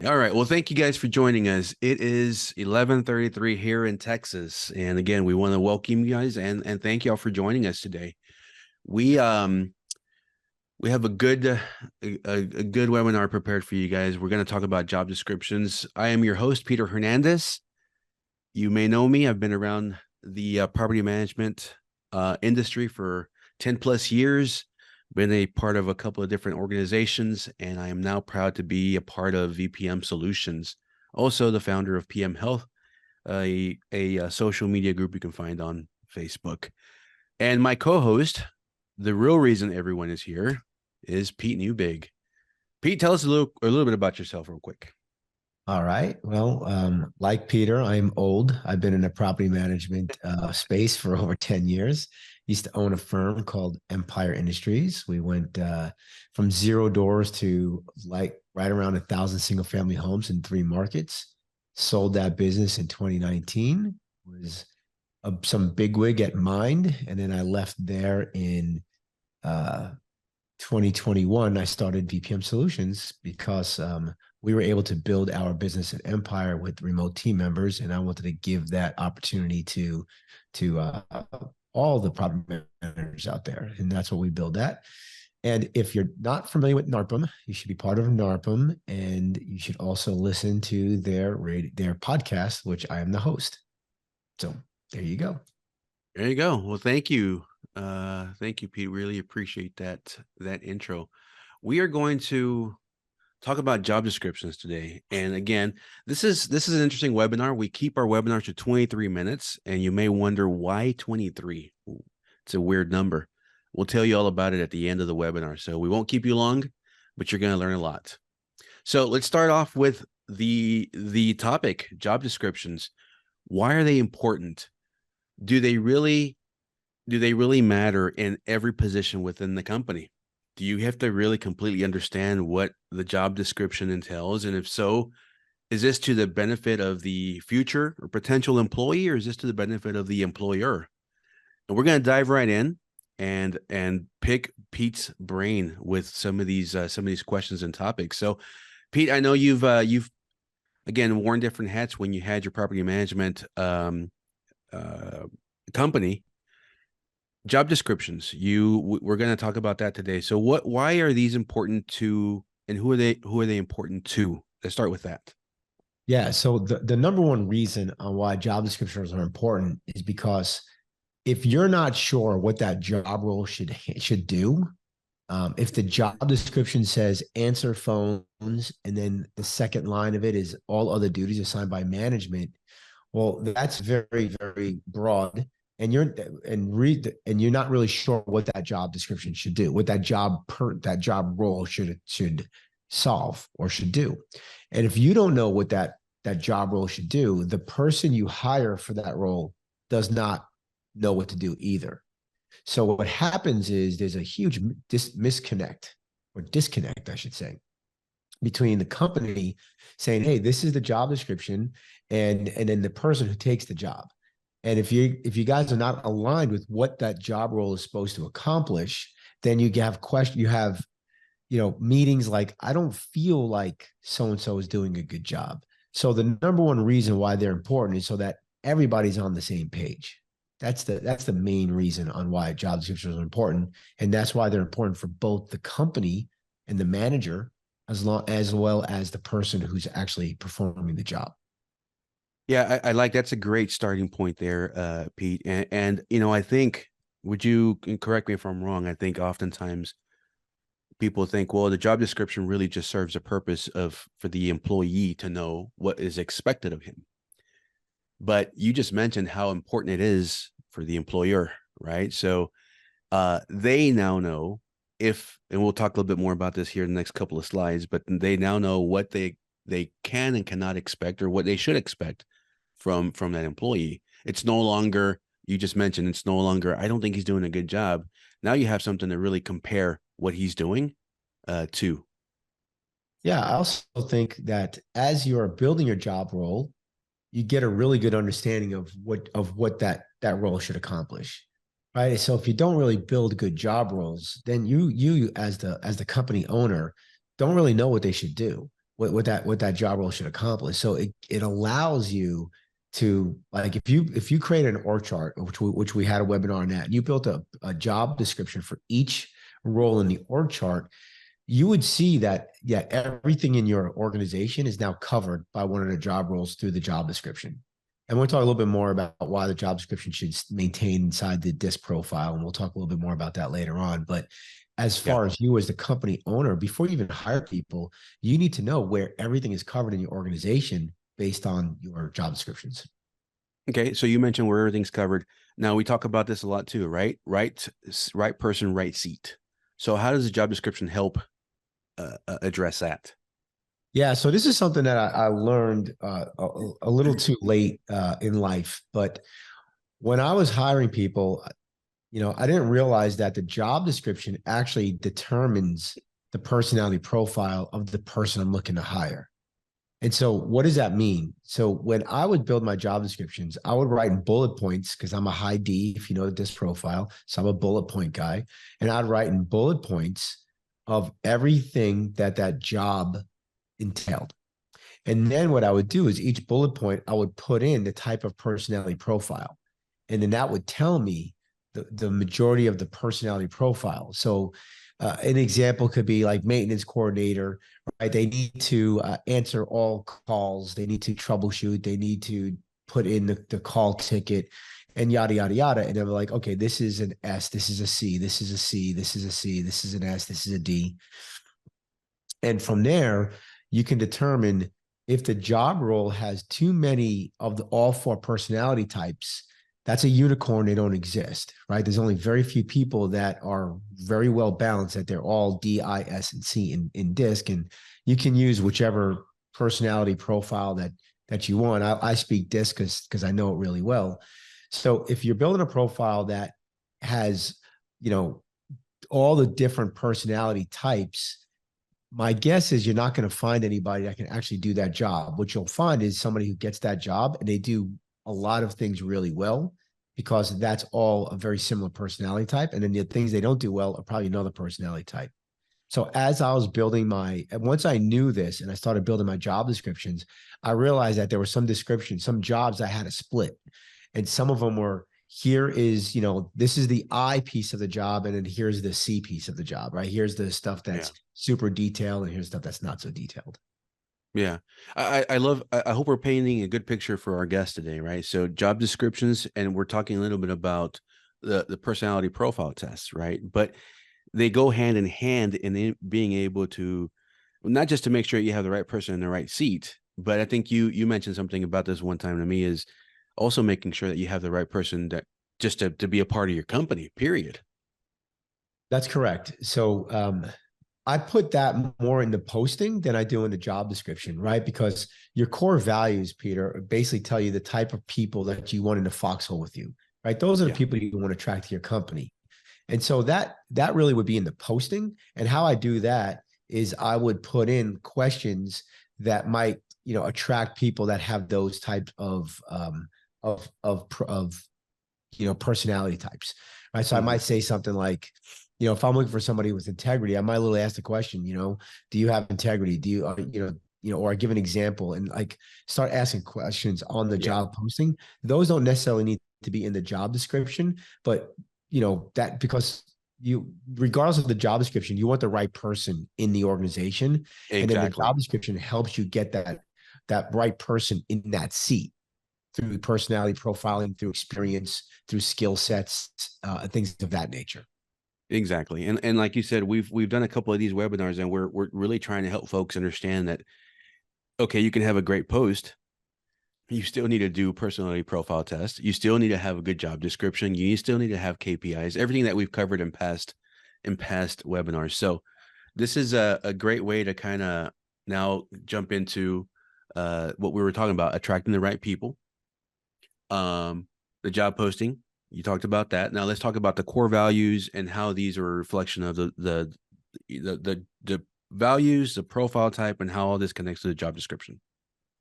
All right. Well, thank you guys for joining us. It is 11:33 here in Texas, and again, we want to welcome you guys and thank y'all for joining us today. We have a good webinar prepared for you guys. We're going to talk about job descriptions. I am your host, Peter Hernandez. You may know me. I've been around the property management industry for 10 plus years. Been a part of a couple of different organizations, and I am now proud to be a part of VPM Solutions. Also, the founder of PM Health, a social media group you can find on Facebook. And my co-host, the real reason everyone is here, is Pete Newbig. Pete, tell us a little bit about yourself real quick. All right. Well, like Peter, I'm old. I've been in the property management space for over 10 years. Used to own a firm called Empire Industries. We went from 0 doors to like right around 1,000 single family homes in 3 markets. Sold that business in 2019. Was some bigwig at Mind. And then I left there in 2021. I started VPM Solutions because we were able to build our business at Empire with remote team members, and I wanted to give that opportunity to all the property managers out there, and that's what we build at. And if you're not familiar with NARPM, you should be part of NARPM, and you should also listen to their podcast, which I am the host. So there you go. There you go. Well, thank you. Thank you, Pete. Really appreciate that intro. We are going to talk about job descriptions today. And again, this is an interesting webinar. We keep our webinars to 23 minutes, and you may wonder why 23. It's a weird number. We'll tell you all about it at the end of the webinar. So we won't keep you long, but you're going to learn a lot. So let's start off with the topic, job descriptions. Why are they important? Do they really matter in every position within the company? Do you have to really completely understand what the job description entails? And if so, is this to the benefit of the future or potential employee, or is this to the benefit of the employer? And we're going to dive right in and pick Pete's brain with some of these questions and topics. So, Pete, I know you've again worn different hats when you had your property management company. Job descriptions. We're going to talk about that today. So why are these important to, and who are they important to? Let's start with that. Yeah. So the number one reason on why job descriptions are important is because if you're not sure what that job role should do, if the job description says answer phones, and then the second line of it is all other duties assigned by management, well, that's very, very broad. And you're not really sure what that job description should do, what that job role should solve or should do. And if you don't know what that job role should do, the person you hire for that role does not know what to do either. So what happens is there's a huge disconnect, I should say, between the company saying, hey, this is the job description, and then the person who takes the job. And if you guys are not aligned with what that job role is supposed to accomplish, then you have meetings like, I don't feel like so-and-so is doing a good job. So the number one reason why they're important is so that everybody's on the same page. That's the main reason on why job descriptions are important. And that's why they're important for both the company and the manager, as well as the person who's actually performing the job. Yeah, I like, that's a great starting point there, Pete. And I think, would you correct me if I'm wrong? I think oftentimes people think, well, the job description really just serves a purpose for the employee to know what is expected of him. But you just mentioned how important it is for the employer, right? So they now know and we'll talk a little bit more about this here in the next couple of slides, but they now know what they can and cannot expect, or what they should expect from that employee. It's no longer, you just mentioned, it's no longer, I don't think he's doing a good job. Now you have something to really compare what he's doing to. Yeah, I also think that as you're building your job role, you get a really good understanding of what that role should accomplish, right? So if you don't really build good job roles, then you as the company owner don't really know what they should do. what that job role should accomplish. So it allows you to, like, if you create an org chart, which we had a webinar on that, and you built a job description for each role in the org chart, you would see that, yeah, everything in your organization is now covered by one of the job roles through the job description. And we'll talk a little bit more about why the job description should maintain inside the DISC profile. And we'll talk a little bit more about that later on. But as Yeah. far as you as the company owner, before you even hire people, you need to know where everything is covered in your organization based on your job descriptions. Okay. So you mentioned where everything's covered. Now we talk about this a lot too, right? Right person, right seat. So how does the job description help address that? Yeah, so this is something that I learned a little too late in life. But when I was hiring people, I didn't realize that the job description actually determines the personality profile of the person I'm looking to hire. And so what does that mean? So when I would build my job descriptions, I would write in bullet points, because I'm a high D, if you know this profile. So I'm a bullet point guy. And I'd write in bullet points of everything that job entailed. And then what I would do is each bullet point, I would put in the type of personality profile. And then that would tell me the majority of the personality profile. So an example could be like maintenance coordinator, right? They need to answer all calls. They need to troubleshoot. They need to put in the call ticket and yada, yada, yada. And they're like, okay, this is an S. This is a C. This is a C. This is a C. This is an S. This is a D. And from there, you can determine if the job role has too many of all four personality types. That's a unicorn. They don't exist, right? There's only very few people that are very well balanced, that they're all D, I, S, and C in DISC. And you can use whichever personality profile that you want. I speak DISC because I know it really well. So if you're building a profile that has, all the different personality types, my guess is you're not going to find anybody that can actually do that job. What you'll find is somebody who gets that job and they do a lot of things really well, because that's all a very similar personality type. And then the things they don't do well are probably another personality type. So as I was building once I knew this and I started building my job descriptions, I realized that there were some descriptions, some jobs I had to split. And some of them were, here is, this is the I piece of the job, and then here's the C piece of the job, right? Here's the stuff that's super detailed, and here's stuff that's not so detailed. Yeah. I hope we're painting a good picture for our guests today, right? So job descriptions, and we're talking a little bit about the personality profile tests, right? But they go hand in hand in being able to, not just to make sure you have the right person in the right seat, but I think you mentioned something about this one time to me, is also making sure that you have the right person that just to be a part of your company, period. That's correct. So I put that more in the posting than I do in the job description, right? Because your core values, Peter, basically tell you the type of people that you want in the foxhole with you, right? Those are the people you want to attract to your company. And so that really would be in the posting. And how I do that is I would put in questions that might, attract people that have those types of personality types, right? So I might say something like, if I'm looking for somebody with integrity, I might literally ask the question, do you have integrity? Do you, or I give an example and like start asking questions on the job posting. Those don't necessarily need to be in the job description, but that, because regardless of the job description, you want the right person in the organization. Exactly. And then the job description helps you get that right person in that seat through personality profiling, through experience, through skill sets, things of that nature. Exactly. And like you said, we've done a couple of these webinars, and we're really trying to help folks understand that, okay, you can have a great post. You still need to do personality profile tests. You still need to have a good job description. You still need to have KPIs, everything that we've covered in past webinars. So this is a great way to kind of now jump into what we were talking about, attracting the right people. The job posting, you talked about that. Now let's talk about the core values and how these are a reflection of the values, the profile type, and how all this connects to the job description.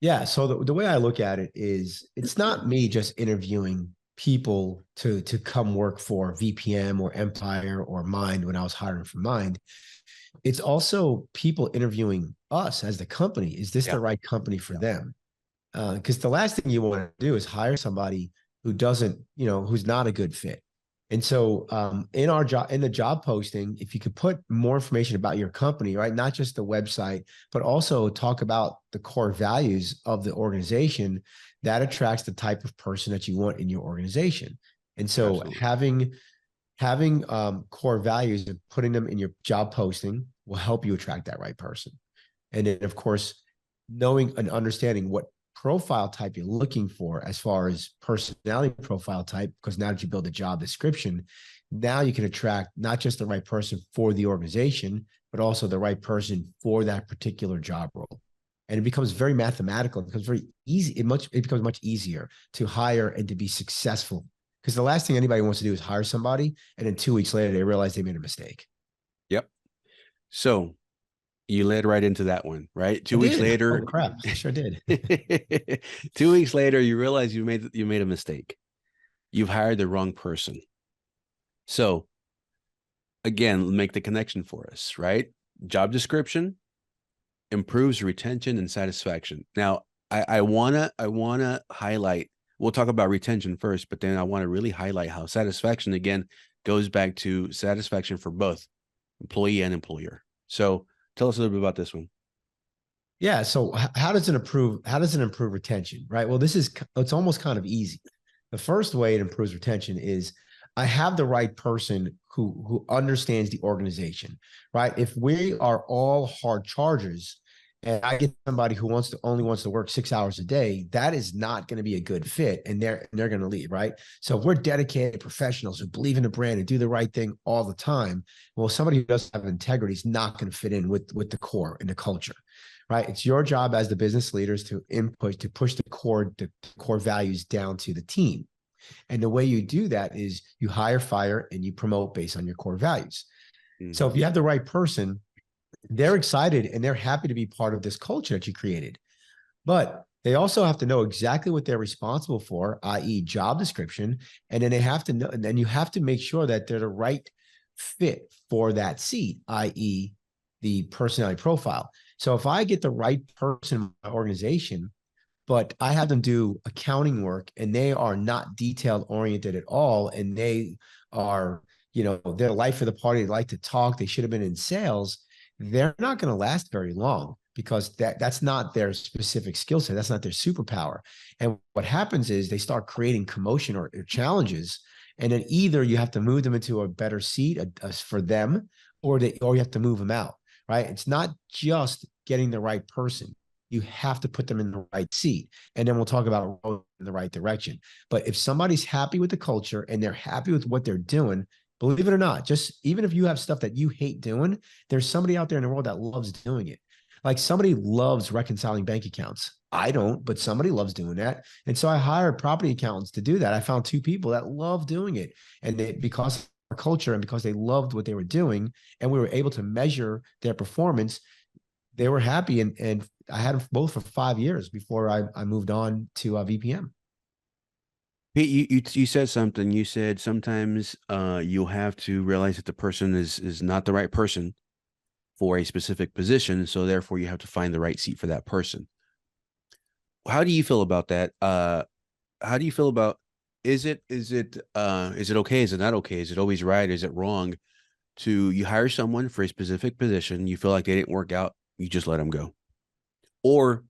Yeah. So the way I look at it is, it's not me just interviewing people to come work for VPM or Empire or Mind when I was hiring for Mind. It's also people interviewing us as the company. Is this Yeah. the right company for them? Because the last thing you want to do is hire somebody who doesn't, who's not a good fit. And so in the job posting, if you could put more information about your company, right? Not just the website, but also talk about the core values of the organization, that attracts the type of person that you want in your organization. And so Absolutely. having core values and putting them in your job posting will help you attract that right person. And then, of course, knowing and understanding what profile type you're looking for as far as personality profile type, because now that you build a job description, now you can attract not just the right person for the organization, but also the right person for that particular job role. And it becomes very mathematical. It becomes very easy. It becomes much easier to hire and to be successful. Because the last thing anybody wants to do is hire somebody, and then 2 weeks later they realize they made a mistake. Yep. So you led right into that one, right? I 2 weeks did. later, Oh crap! I sure did. 2 weeks later, you realize you made a mistake. You've hired the wrong person. So again, make the connection for us, right? Job description improves retention and satisfaction. Now, I wanna highlight. We'll talk about retention first, but then I want to really highlight how satisfaction again goes back to satisfaction for both employee and employer. So tell us a little bit about this one. Yeah. So how does it improve? How does it improve retention? Right. Well, it's almost kind of easy. The first way it improves retention is I have the right person who understands the organization. Right. If we are all hard chargers, and I get somebody who only wants to work 6 hours a day, that is not going to be a good fit, and they're going to leave, right? So if we're dedicated professionals who believe in the brand and do the right thing all the time, well, somebody who doesn't have integrity is not going to fit in with the core and the culture, right? It's your job as the business leaders to push the core values down to the team. And the way you do that is you hire, fire, and you promote based on your core values. So if you have the right person, they're excited and they're happy to be part of this culture that you created. But they also have to know exactly what they're responsible for, i.e., job description. And then they have to know, and then you have to make sure that they're the right fit for that seat, i.e., the personality profile. So if I get the right person in my organization, but I have them do accounting work and they are not detail oriented at all, and they are, their life of the party, they like to talk, they should have been in sales, they're not going to last very long because that's not their specific skill set. That's not their superpower. And what happens is they start creating commotion or challenges. And then either you have to move them into a better seat for them, or you have to move them out, right? It's not just getting the right person. You have to put them in the right seat. And then we'll talk about in the right direction. But if somebody's happy with the culture and they're happy with what they're doing, believe it or not, just even if you have stuff that you hate doing, there's somebody out there in the world that loves doing it. Like somebody loves reconciling bank accounts. I don't, but somebody loves doing that. And so I hired property accountants to do that. I found 2 people that love doing it. And because of our culture and because they loved what they were doing, and we were able to measure their performance, they were happy. And I had them both for 5 years before I moved on to VPM. Pete, you said something. You said sometimes you'll have to realize that the person is not the right person for a specific position, so therefore you have to find the right seat for that person. How do you feel about that? How do you feel about is it okay? Is it not okay? Is it always right? Is it wrong to you hire someone for a specific position, you feel like they didn't work out, you just let them go? Or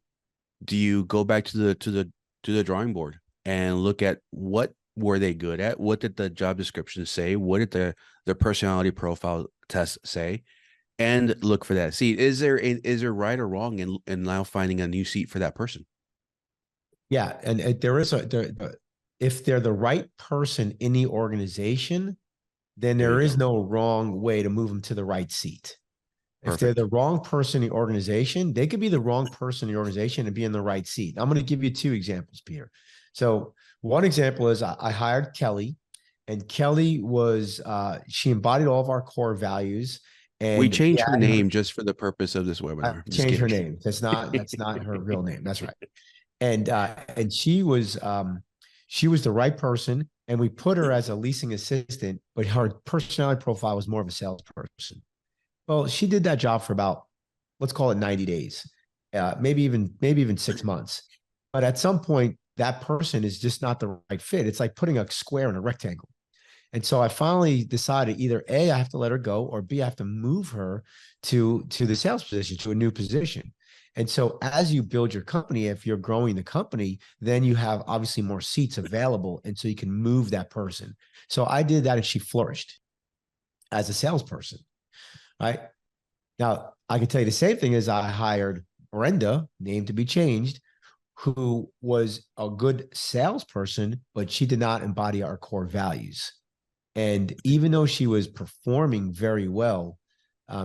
do you go back to the drawing board and look at what were they good at? What did the job description say? What did their personality profile test say? And look for that seat. Is there right or wrong in now finding a new seat for that person? Yeah, and if they're the right person in the organization, then There there you is go. no wrong way to move them to the right seat. If they're Perfect. the wrong person in the organization, they could be the wrong person in the organization and be in the right seat. I'm going to give you 2 examples, Peter. So one example is I hired Kelly, and Kelly was she embodied all of our core values, We and we changed her had her. name just for the purpose of this I webinar. Just changed her kidding. name. That's not her real name. That's right. And she was the right person. and we put her as a leasing assistant, but her personality profile was more of a salesperson. Well, she did that job for about, let's call it 90 days, maybe even 6 months. But at some point, that person is just not the right fit. It's like putting a square in a rectangle. And so I finally decided either A, I have to let her go, or B, I have to move her to the sales position, to a new position. And so as you build your company, if you're growing the company, then you have obviously more seats available. And so you can move that person. So I did that and she flourished as a salesperson. Right. Now, I can tell you the same thing as I hired Brenda, name to be changed, who was a good salesperson, but she did not embody our core values. And even though she was performing very well,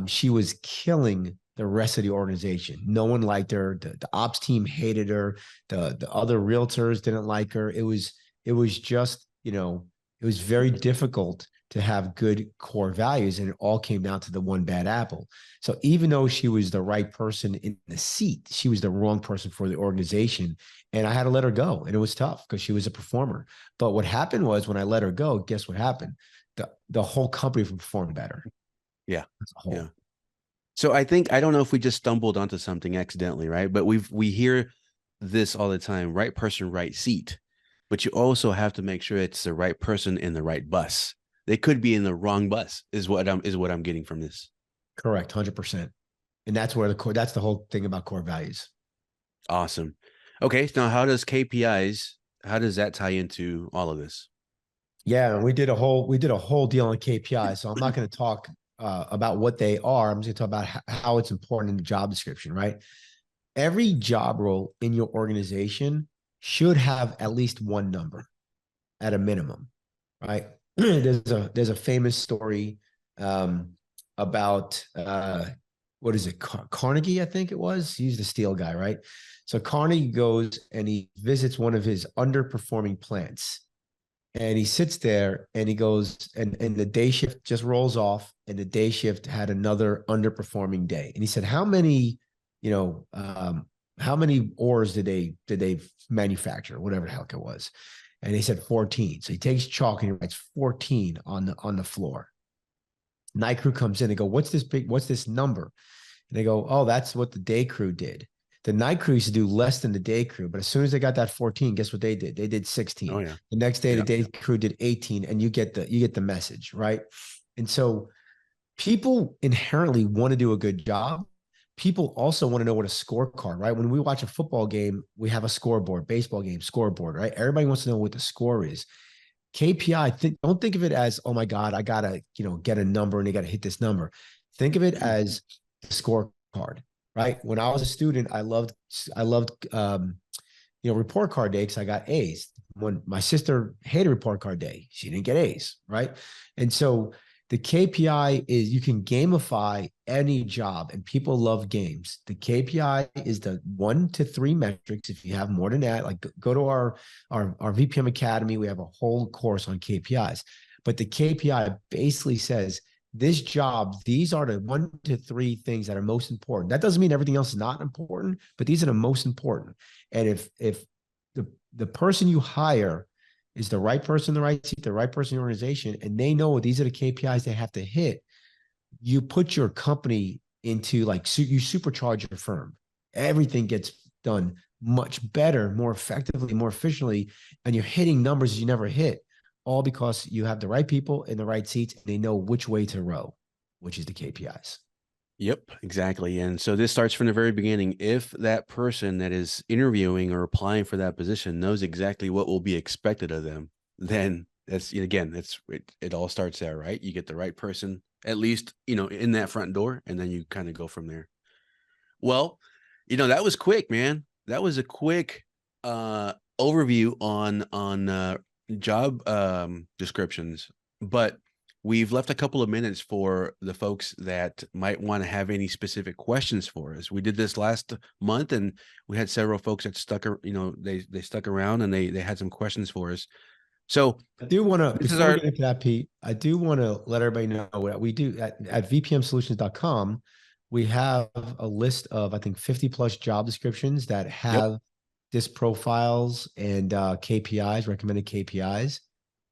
she was killing the rest of the organization. No one liked her. The ops team hated her. The other realtors didn't like her. It was just, it was very difficult to have good core values, and it all came down to the one bad apple. So even though she was the right person in the seat, she was the wrong person for the organization. And I had to let her go. And it was tough because she was a performer. But what happened was when I let her go, guess what happened? The whole company performed better. Yeah. As a whole. Yeah. So I don't know if we just stumbled onto something accidentally, right? But we hear this all the time, right person, right seat. But you also have to make sure it's the right person in the right bus. They could be in the wrong bus, is what I'm getting from this. Correct, 100%. And that's the whole thing about core values. Awesome. Okay, now how does KPIs, how does that tie into all of this? Yeah, we did a whole deal on KPIs. So I'm not going to talk about what they are. I'm just going to talk about how it's important in the job description, right? Every job role in your organization should have at least one number at a minimum, right? There's a famous story about what is it? Carnegie, I think it was. He's the steel guy, right? So Carnegie goes and he visits one of his underperforming plants. And he sits there and he goes, and the day shift just rolls off, and the day shift had another underperforming day. And he said, how many ores did they manufacture, whatever the heck it was? And they said 14. So he takes chalk and he writes 14 on the floor. Night crew comes in. They go, what's this number? And they go, oh, that's what the day crew did. The night crew used to do less than the day crew, but as soon as they got that 14, guess what they did? They did 16. Oh, yeah. The next day, the day crew did 18, and you get the message, right? And so people inherently want to do a good job. People also want to know what a scorecard, right? When we watch a football game, we have a scoreboard, baseball game, scoreboard, right? Everybody wants to know what the score is. KPI, don't think of it as, oh my God, I gotta, get a number and they gotta hit this number. Think of it as a scorecard, right? When I was a student, I loved report card day because I got A's. When my sister hated report card day, she didn't get A's, right? And so the KPI is, you can gamify any job, and people love games. The KPI is the 1 to 3 metrics. If you have more than that, like go to our VPM Academy, we have a whole course on KPIs. But the KPI basically says, this job, these are the 1 to 3 things that are most important. That doesn't mean everything else is not important, but these are the most important. And if the person you hire is the right person in the right seat, the right person in the organization, and they know these are the KPIs they have to hit, you put your company into you supercharge your firm. Everything gets done much better, more effectively, more efficiently, and you're hitting numbers you never hit, all because you have the right people in the right seats, and they know which way to row, which is the KPIs. Yep, exactly. And so this starts from the very beginning. If that person that is interviewing or applying for that position knows exactly what will be expected of them, then it all starts there, right? You get the right person, at least, in that front door, and then you kind of go from there. Well, that was quick, man. That was a quick overview on job descriptions, but we've left a couple of minutes for the folks that might want to have any specific questions for us. We did this last month, and we had several folks that they stuck around and they had some questions for us. So I do want to, before we get into that, Pete, I do want to let everybody know what we do at vpmsolutions.com. We have a list of, I think, 50 plus job descriptions that have disc profiles and KPIs, recommended KPIs.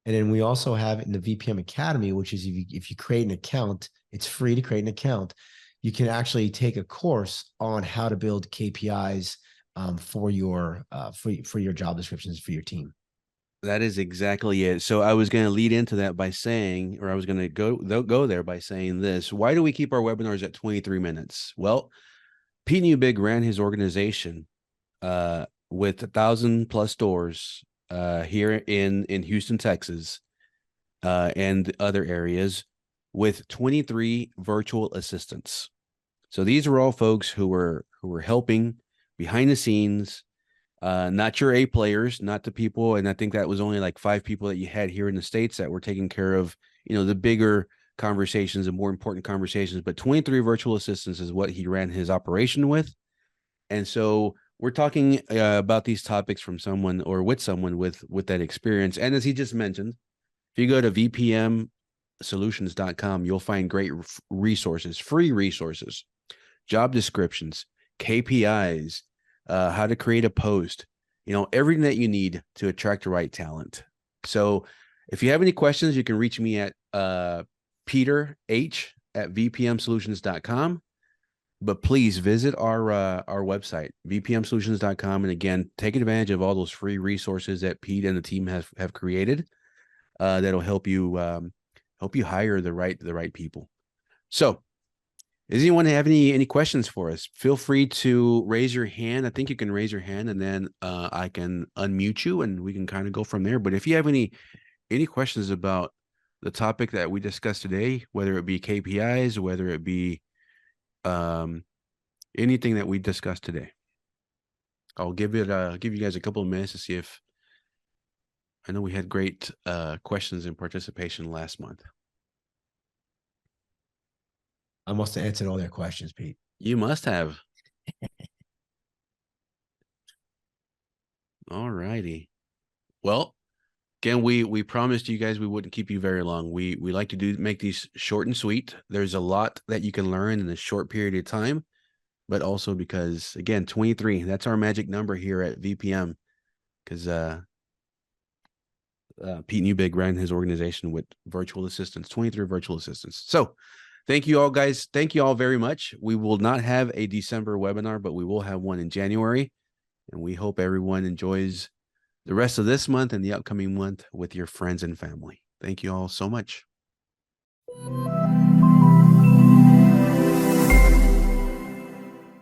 And then we also have in the VPM Academy, which is if you create an account, it's free to create an account. You can actually take a course on how to build KPIs for your job descriptions for your team. That is exactly it. So I was going to lead into that by saying, or I was going to go there by saying this. Why do we keep our webinars at 23 minutes? Well, Pete Newbig ran his organization with 1,000+ stores here in Houston, Texas, and other areas with 23 virtual assistants. So these are all folks who were helping behind the scenes, not your A players, not the people. And I think that was only like 5 people that you had here in the States that were taking care of, the bigger conversations and more important conversations. But 23 virtual assistants is what he ran his operation with. And so we're talking about these topics from someone or with someone with that experience. And as he just mentioned, if you go to vpmsolutions.com, you'll find great resources, free resources, job descriptions, KPIs, how to create a post, everything that you need to attract the right talent. So if you have any questions, you can reach me at Peter H at vpmsolutions.com. But please visit our website, vpmsolutions.com. And again, take advantage of all those free resources that Pete and the team have created that'll help you hire the right people. So does anyone have any questions for us? Feel free to raise your hand. I think you can raise your hand, and then I can unmute you and we can kind of go from there. But if you have any questions about the topic that we discussed today, whether it be KPIs, whether it be anything that we discussed today, I'll give you guys a couple of minutes to see if I know we had great questions and participation last month. I must have answered all their questions, Pete. You must have. All righty. Well, again, we promised you guys we wouldn't keep you very long. We like to make these short and sweet. There's a lot that you can learn in a short period of time, but also because, again, 23, that's our magic number here at VPM, because Pete Newbig ran his organization with virtual assistants, 23 virtual assistants. So thank you all, guys. Thank you all very much. We will not have a December webinar, but we will have one in January. And we hope everyone enjoys the rest of this month and the upcoming month with your friends and family. Thank you all so much.